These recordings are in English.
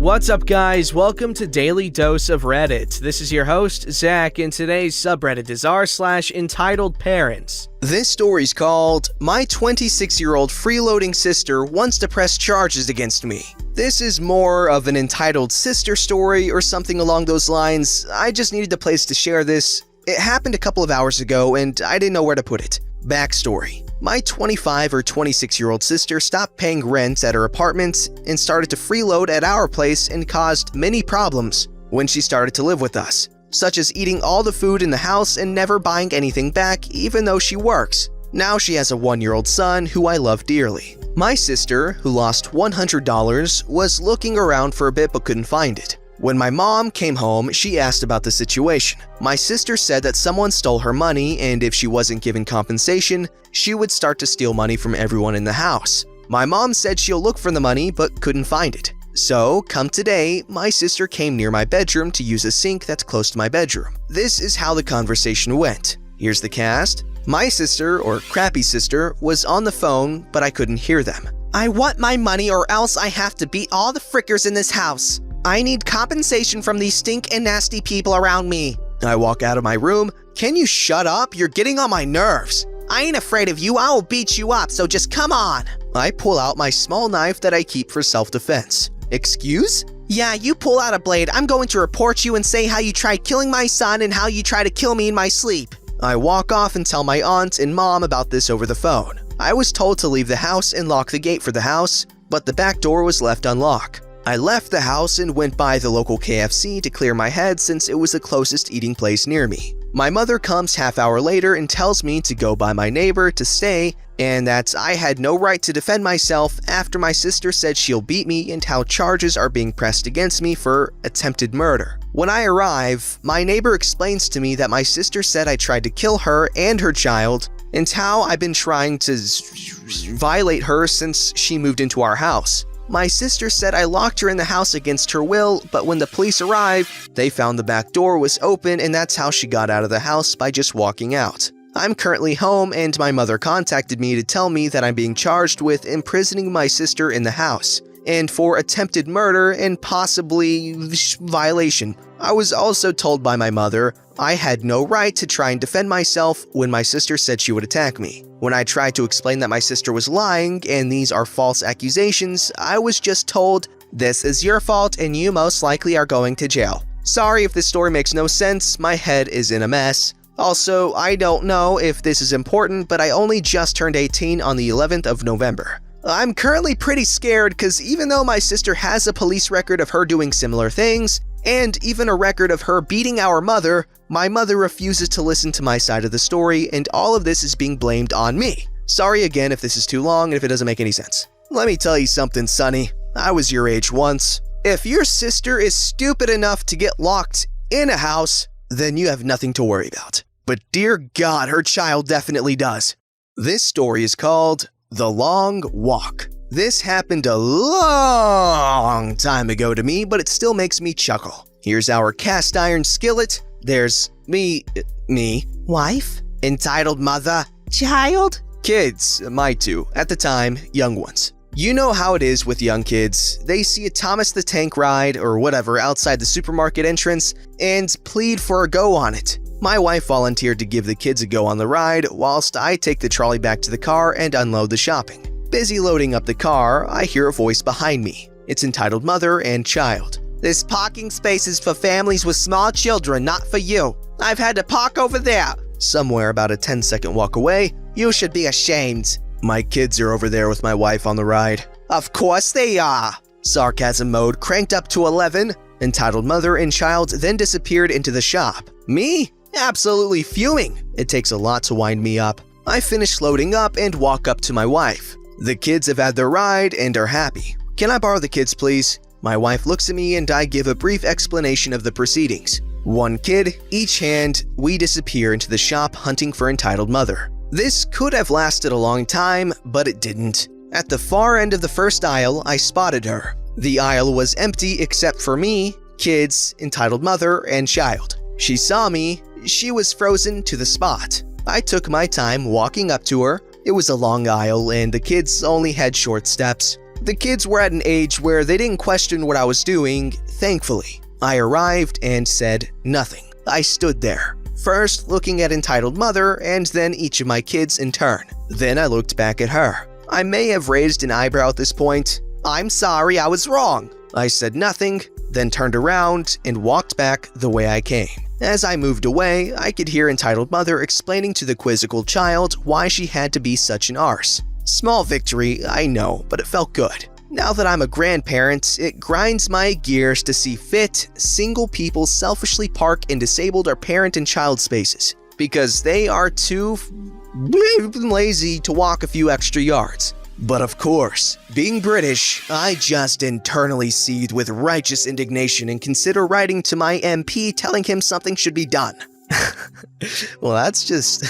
What's up, guys? Welcome to Daily Dose of Reddit. This is your host, Zach, and today's subreddit is r/EntitledParents. This story's called, My 26-year-old freeloading sister wants to press charges against me. This is more of an entitled sister story or something along those lines. I just needed a place to share this. It happened a couple of hours ago and I didn't know where to put it. Backstory. My 25 or 26-year-old sister stopped paying rent at her apartment and started to freeload at our place and caused many problems when she started to live with us, such as eating all the food in the house and never buying anything back even though she works. Now she has a 1-year-old son who I love dearly. My sister, who lost $100, was looking around for a bit but couldn't find it. When my mom came home, she asked about the situation. My sister said that someone stole her money and if she wasn't given compensation, she would start to steal money from everyone in the house. My mom said she'll look for the money but couldn't find it. So, come today, my sister came near my bedroom to use a sink that's close to my bedroom. This is how the conversation went. Here's the cast. My sister, or crappy sister, was on the phone, but I couldn't hear them. I want my money or else I have to beat all the frickers in this house. I need compensation from these stink and nasty people around me. I walk out of my room. Can you shut up? You're getting on my nerves. I ain't afraid of you. I will beat you up, so just come on. I pull out my small knife that I keep for self-defense. Excuse? Yeah, you pull out a blade. I'm going to report you and say how you tried killing my son and how you try to kill me in my sleep. I walk off and tell my aunt and mom about this over the phone. I was told to leave the house and lock the gate for the house, but the back door was left unlocked. I left the house and went by the local KFC to clear my head since it was the closest eating place near me. My mother comes half-hour later and tells me to go by my neighbor to stay and that I had no right to defend myself after my sister said she'll beat me and how charges are being pressed against me for attempted murder. When I arrive, my neighbor explains to me that my sister said I tried to kill her and her child and how I've been trying to violate her since she moved into our house. My sister said I locked her in the house against her will, but when the police arrived, they found the back door was open and that's how she got out of the house by just walking out. I'm currently home and my mother contacted me to tell me that I'm being charged with imprisoning my sister in the house and for attempted murder and possibly violation. I was also told by my mother I had no right to try and defend myself when my sister said she would attack me. When I tried to explain that my sister was lying and these are false accusations, I was just told, "This is your fault and you most likely are going to jail." Sorry if this story makes no sense, my head is in a mess. Also, I don't know if this is important, but I only just turned 18 on the 11th of November. I'm currently pretty scared because even though my sister has a police record of her doing similar things, and even a record of her beating our mother, my mother refuses to listen to my side of the story and all of this is being blamed on me. Sorry again if this is too long and if it doesn't make any sense. Let me tell you something, Sonny. I was your age once. If your sister is stupid enough to get locked in a house, then you have nothing to worry about. But dear God, her child definitely does. This story is called The Long Walk. This happened a long time ago to me, but it still makes me chuckle. Here's our cast iron skillet. There's me, Wife? entitled mother, Child? kids, my two, at the time, young ones. You know how it is with young kids. They see a Thomas the Tank ride or whatever outside the supermarket entrance and plead for a go on it. My wife volunteered to give the kids a go on the ride whilst I take the trolley back to the car and unload the shopping. Busy loading up the car, I hear a voice behind me. It's entitled Mother and Child. This parking space is for families with small children, not for you. I've had to park over there. Somewhere about a 10-second walk away, You should be ashamed. my kids are over there with my wife on the ride. Of course they are. Sarcasm mode cranked up to 11. Entitled Mother and Child then disappeared into the shop. Me? Absolutely fuming. It takes a lot to wind me up. I finish loading up and walk up to my wife. The kids have had their ride and are happy. Can I borrow the kids, please? My wife looks at me and I give a brief explanation of the proceedings. One kid, each hand, we disappear into the shop hunting for Entitled Mother. This could have lasted a long time, but it didn't. At the far end of the first aisle, I spotted her. The aisle was empty except for me, kids, Entitled Mother, and Child. She saw me. She was frozen to the spot. I took my time walking up to her. It was a long aisle and the kids only had short steps. The kids were at an age where they didn't question what I was doing, thankfully. I arrived and said nothing. I stood there, first looking at entitled mother and then each of my kids in turn. Then I looked back at her. I may have raised an eyebrow at this point. "I'm sorry, I was wrong." I said nothing, then turned around and walked back the way I came. As I moved away, I could hear entitled mother explaining to the quizzical child why she had to be such an arse. Small victory, I know, but it felt good. Now that I'm a grandparent, it grinds my gears to see fit, single people selfishly park in disabled or parent and child spaces because they are too lazy to walk a few extra yards. But of course, being British, I just internally seethe with righteous indignation and consider writing to my MP telling him something should be done. Well, that's just...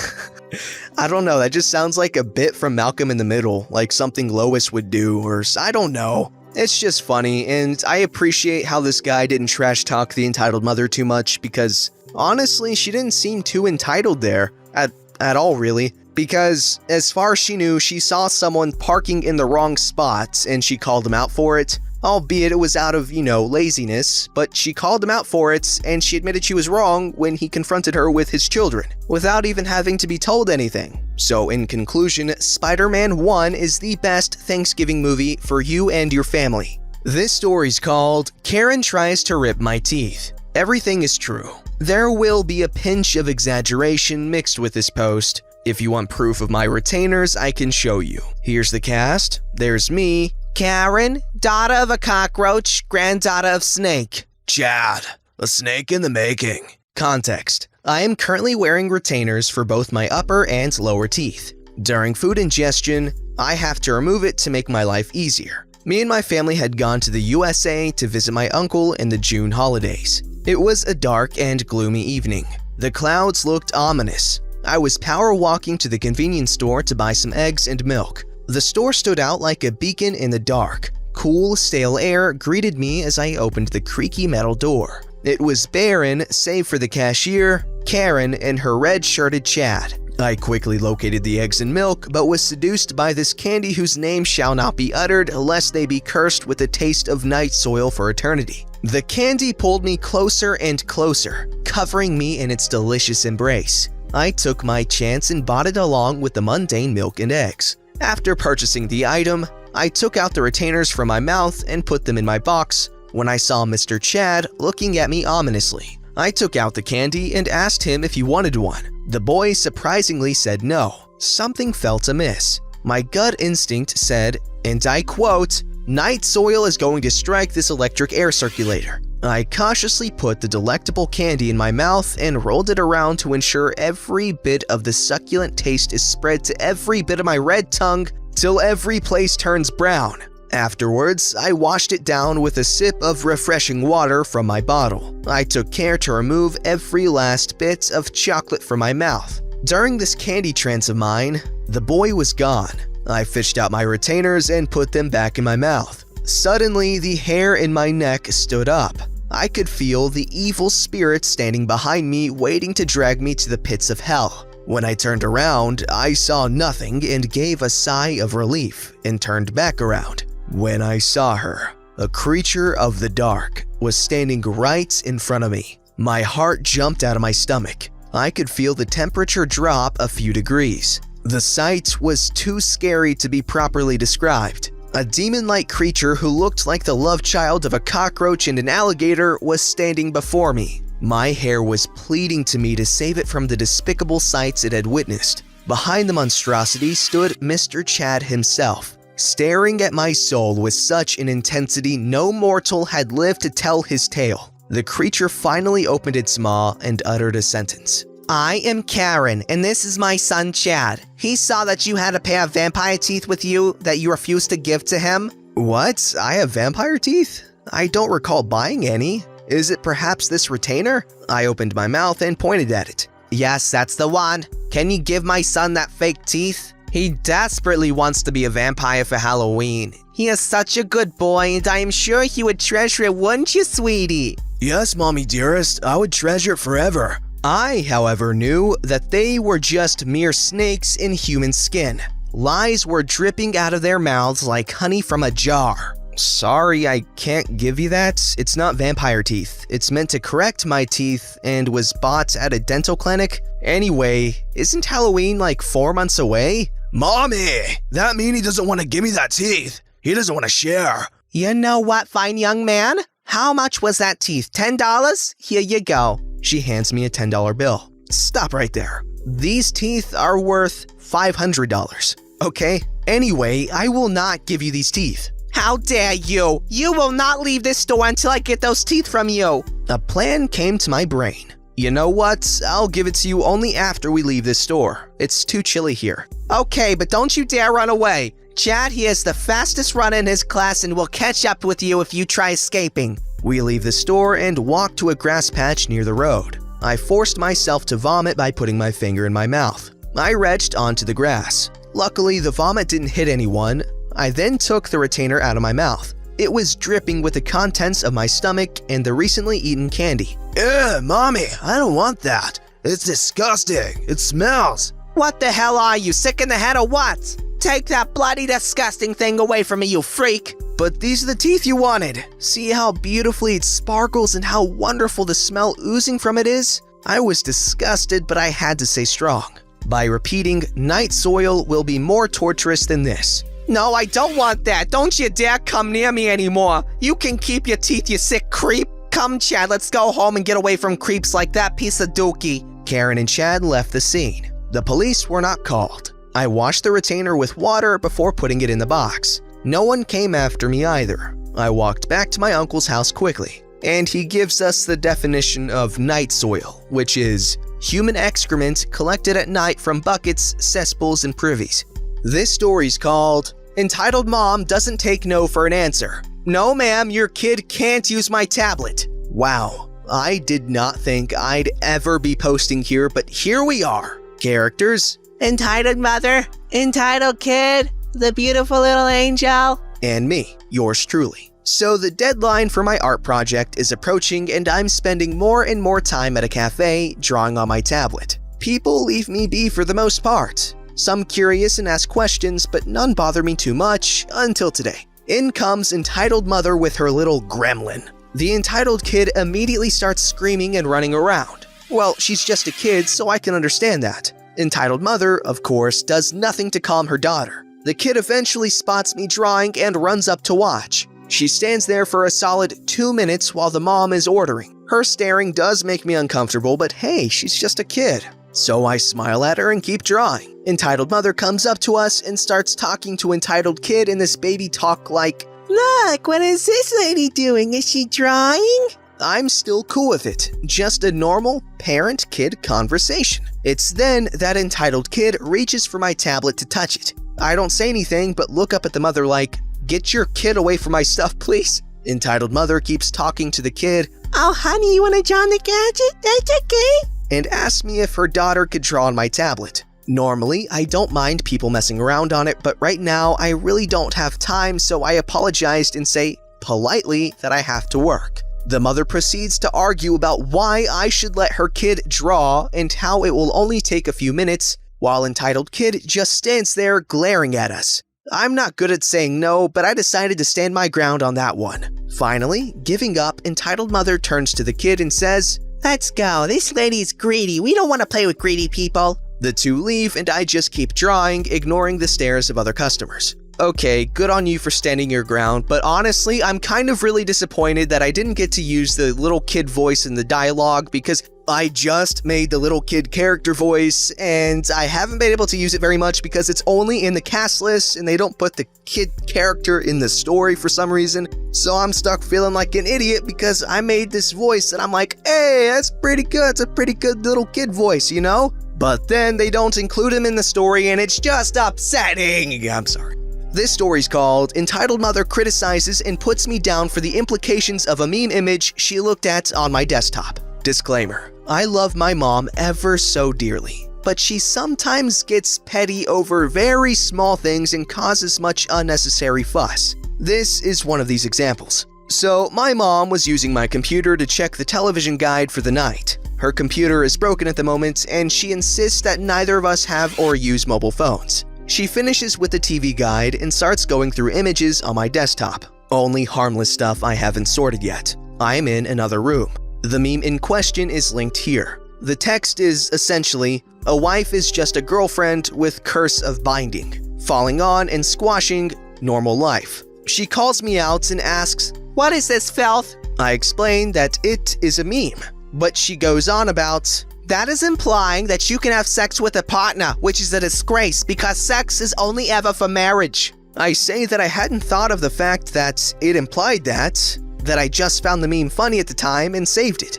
I don't know, that just sounds like a bit from Malcolm in the Middle, like something Lois would do, or I don't know. It's just funny, and I appreciate how this guy didn't trash talk the entitled mother too much because, honestly, she didn't seem too entitled there, at all really. Because, as far as she knew, she saw someone parking in the wrong spot and she called him out for it. Albeit it was out of, laziness, but she called him out for it and she admitted she was wrong when he confronted her with his children, without even having to be told anything. So in conclusion, Spider-Man 1 is the best Thanksgiving movie for you and your family. This story's called Karen Tries to Rip My Teeth. Everything is true. There will be a pinch of exaggeration mixed with this post. If you want proof of my retainers, I can show you. Here's the cast. There's me, Karen, daughter of a cockroach, granddaughter of snake. Chad, a snake in the making. Context. I am currently wearing retainers for both my upper and lower teeth. During food ingestion, I have to remove it to make my life easier. Me and my family had gone to the USA to visit my uncle in the June holidays. It was a dark and gloomy evening. The clouds looked ominous. I was power walking to the convenience store to buy some eggs and milk. The store stood out like a beacon in the dark. Cool, stale air greeted me as I opened the creaky metal door. It was barren, save for the cashier, Karen, and her red-shirted Chad. I quickly located the eggs and milk, but was seduced by this candy whose name shall not be uttered, lest they be cursed with the taste of night soil for eternity. The candy pulled me closer and closer, covering me in its delicious embrace. I took my chance and bought it along with the mundane milk and eggs. After purchasing the item, I took out the retainers from my mouth and put them in my box when I saw Mr. Chad looking at me ominously. I took out the candy and asked him if he wanted one. The boy surprisingly said no. Something felt amiss. My gut instinct said, and I quote, "Night soil is going to strike this electric air circulator." I cautiously put the delectable candy in my mouth and rolled it around to ensure every bit of the succulent taste is spread to every bit of my red tongue till every place turns brown. Afterwards, I washed it down with a sip of refreshing water from my bottle. I took care to remove every last bit of chocolate from my mouth. During this candy trance of mine, the boy was gone. I fished out my retainers and put them back in my mouth. Suddenly, the hair in my neck stood up. I could feel the evil spirit standing behind me, waiting to drag me to the pits of hell. When I turned around, I saw nothing and gave a sigh of relief and turned back around. When I saw her, a creature of the dark was standing right in front of me. My heart jumped out of my stomach. I could feel the temperature drop a few degrees. The sight was too scary to be properly described. A demon-like creature who looked like the love child of a cockroach and an alligator was standing before me. My hair was pleading to me to save it from the despicable sights it had witnessed. Behind the monstrosity stood Mr. Chad himself, staring at my soul with such an intensity no mortal had lived to tell his tale. The creature finally opened its maw and uttered a sentence. "I am Karen, and this is my son Chad. He saw that you had a pair of vampire teeth with you that you refused to give to him." What? I have vampire teeth? I don't recall buying any. Is it perhaps this retainer? I opened my mouth and pointed at it. "Yes, that's the one. Can you give my son that fake teeth? He desperately wants to be a vampire for Halloween. He is such a good boy, and I am sure he would treasure it, wouldn't you, sweetie?" Yes, mommy dearest, I would treasure it forever. I, however, knew that they were just mere snakes in human skin. Lies were dripping out of their mouths like honey from a jar. Sorry, I can't give you that. It's not vampire teeth. It's meant to correct my teeth and was bought at a dental clinic. Anyway, isn't Halloween like 4 months away? Mommy, that mean he doesn't want to give me that teeth. He doesn't want to share. You know what, fine young man? How much was that teeth? $10? Here you go. She hands me a $10 bill. Stop right there. These teeth are worth $500. Okay? Anyway, I will not give you these teeth. How dare you? You will not leave this store until I get those teeth from you. A plan came to my brain. You know what? I'll give it to you only after we leave this store. It's too chilly here. Okay, but don't you dare run away. Chad here is the fastest runner in his class and will catch up with you if you try escaping. We leave the store and walk to a grass patch near the road. I forced myself to vomit by putting my finger in my mouth. I retched onto the grass. Luckily, the vomit didn't hit anyone. I then took the retainer out of my mouth. It was dripping with the contents of my stomach and the recently eaten candy. Ew, Mommy, I don't want that. It's disgusting. It smells. What the hell are you, sick in the head or what? Take that bloody disgusting thing away from me, you freak. But these are the teeth you wanted. See how beautifully it sparkles and how wonderful the smell oozing from it is? I was disgusted, but I had to stay strong. By repeating, night soil will be more torturous than this. No, I don't want that. Don't you dare come near me anymore. You can keep your teeth, you sick creep. Come, Chad, let's go home and get away from creeps like that piece of dookie. Karen and Chad left the scene. The police were not called. I washed the retainer with water before putting it in the box. No one came after me either. I walked back to my uncle's house quickly, and he gives us the definition of night soil, which is human excrement collected at night from buckets, cesspools, and privies. This story's called Entitled Mom Doesn't Take No for an Answer. No ma'am, your kid can't use my tablet. Wow, I did not think I'd ever be posting here, but here we are. Characters: Entitled mother, entitled kid, the beautiful little angel, and me, yours truly. So the deadline for my art project is approaching and I'm spending more and more time at a cafe drawing on my tablet. People leave me be for the most part. Some curious and ask questions, but none bother me too much until today. In comes entitled mother with her little gremlin. The entitled kid immediately starts screaming and running around. Well, she's just a kid, so I can understand that. Entitled mother, of course, does nothing to calm her daughter. The kid eventually spots me drawing and runs up to watch. She stands there for a solid 2 minutes while the mom is ordering. Her staring does make me uncomfortable, but hey, she's just a kid. So I smile at her and keep drawing. Entitled mother comes up to us and starts talking to entitled kid in this baby talk like, "Look, what is this lady doing? Is she drawing?" I'm still cool with it. Just a normal parent-kid conversation. It's then that entitled kid reaches for my tablet to touch it. I don't say anything but look up at the mother like, "Get your kid away from my stuff, please." Entitled mother keeps talking to the kid. "Oh, honey, you want to draw on the gadget? That's okay." And asks me if her daughter could draw on my tablet. Normally, I don't mind people messing around on it, but right now I really don't have time, so I apologized and say politely that I have to work. The mother proceeds to argue about why I should let her kid draw and how it will only take a few minutes, while entitled kid just stands there glaring at us. I'm not good at saying no, but I decided to stand my ground on that one. Finally, giving up, entitled mother turns to the kid and says, "Let's go. This lady's greedy. We don't want to play with greedy people." The two leave and I just keep drawing, ignoring the stares of other customers. Okay, good on you for standing your ground, but honestly, I'm kind of really disappointed that I didn't get to use the little kid voice in the dialogue because I just made the little kid character voice and I haven't been able to use it very much because it's only in the cast list and they don't put the kid character in the story for some reason. So I'm stuck feeling like an idiot because I made this voice and I'm like, hey, that's pretty good. It's a pretty good little kid voice, you know? But then they don't include him in the story and it's just upsetting. I'm sorry. This story's called Entitled Mother Criticizes and Puts Me Down for the Implications of a Meme Image She Looked At on My Desktop. Disclaimer: I love my mom ever so dearly, but she sometimes gets petty over very small things and causes much unnecessary fuss. This is one of these examples. So, my mom was using my computer to check the television guide for the night. Her computer is broken at the moment, and she insists that neither of us have or use mobile phones. She finishes with the TV guide and starts going through images on my desktop. Only harmless stuff I haven't sorted yet. I am in another room. The meme in question is linked here. The text is essentially, a wife is just a girlfriend with curse of binding, falling on and squashing normal life. She calls me out and asks, What is this filth? I explain that it is a meme, but she goes on about, That is implying that you can have sex with a partner, which is a disgrace because sex is only ever for marriage. I say that I hadn't thought of the fact that it implied that I just found the meme funny at the time and saved it.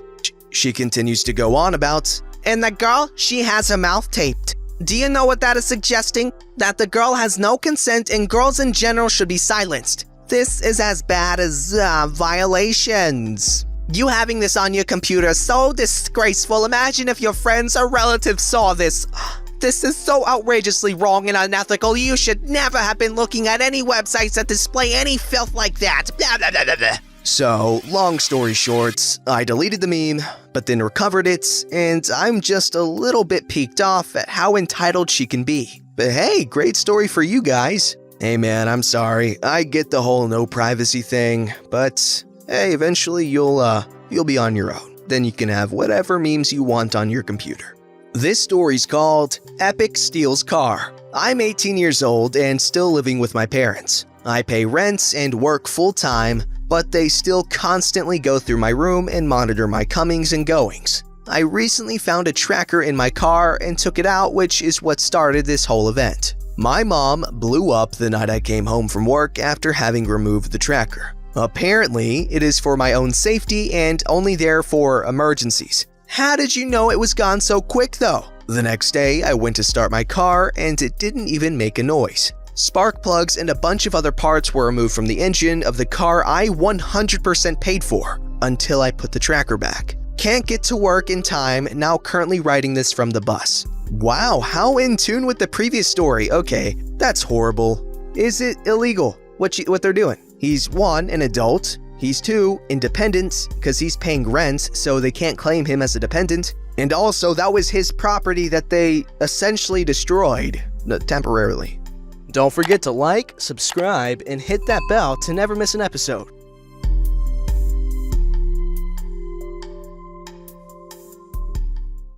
She continues to go on about, And the girl, she has her mouth taped. Do you know what that is suggesting? That the girl has no consent and girls in general should be silenced. This is as bad as violations. You having this on your computer is so disgraceful. Imagine if your friends or relatives saw this. This is so outrageously wrong and unethical. You should never have been looking at any websites that display any filth like that. Blah, blah, blah, blah, blah. So, long story short, I deleted the meme, but then recovered it, and I'm just a little bit peaked off at how entitled she can be. But hey, great story for you guys. Hey man, I'm sorry. I get the whole no privacy thing, but hey, eventually you'll be on your own. Then you can have whatever memes you want on your computer. This story's called Epic Steals Car. I'm 18 years old and still living with my parents. I pay rent and work full-time, but they still constantly go through my room and monitor my comings and goings. I recently found a tracker in my car and took it out, which is what started this whole event. My mom blew up the night I came home from work after having removed the tracker. Apparently, it is for my own safety and only there for emergencies. How did you know it was gone so quick though? The next day, I went to start my car and it didn't even make a noise. Spark plugs and a bunch of other parts were removed from the engine of the car I 100% paid for until I put the tracker back. Can't get to work in time, now currently writing this from the bus. Wow, how in tune with the previous story. Okay, that's horrible. Is it illegal what they're doing? He's 1, an adult. He's 2, independent, because he's paying rent, so they can't claim him as a dependent. And also, that was his property that they essentially destroyed, temporarily. Don't forget to like, subscribe, and hit that bell to never miss an episode.